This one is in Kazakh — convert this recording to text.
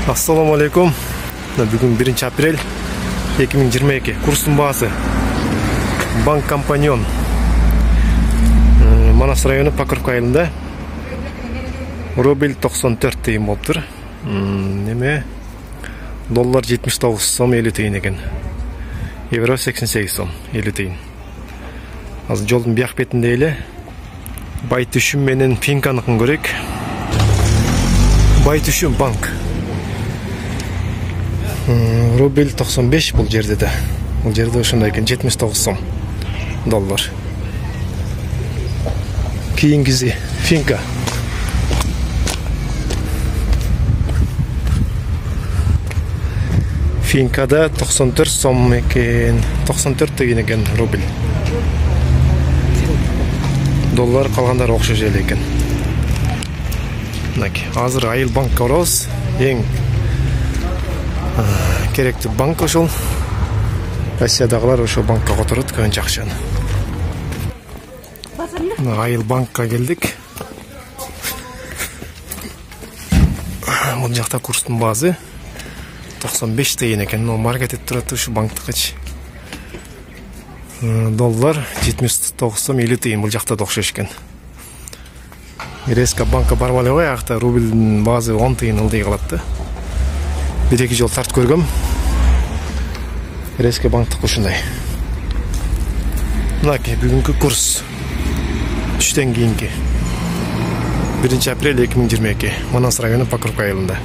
Assalamu alaikum. Бүгін 1 апрель 2022. Курстың басы Банк Компаньон. Манас районы Покровка айылында. Рубль 94 тиын болып тұр. Неме? Доллар 79 сом 50 тиын екен. Евро 88 сом 50 тиын. Азыр жолдың бияқ бетінде еле. Байтүшім менен Финканықын көрек. Байтүшім банк. Рубль 95 бұл жерде де. Бұл жерде ошондай екен 79 сом доллар. Кейінгізі Финка. Финкада 94 сом екен. 94 деген екен рубль. Доллар қалғандар оқшы жел екен. Азыр айыл банкка барабыз. Ең керекті банк ошол. Россиядагылар ошол банкка которот көбүнчө акчаны. Айыл банкка келдик. Бул жакта курстун базы 95 тиын экен. Маркет этип турат ушу банктыкычы. Доллар 79 сом 50 тиын бул жакта да окшош экен. Резко банкка барып албай, акта рубльдин базы 10 тиын ылдый калат да. Bir-iki жол тарт көргөм. Резко банктык ушундай. Мынаки бүгүнкү курс. Түштөн кийинки 1 апрель 2022. Манас району Покровка айылында.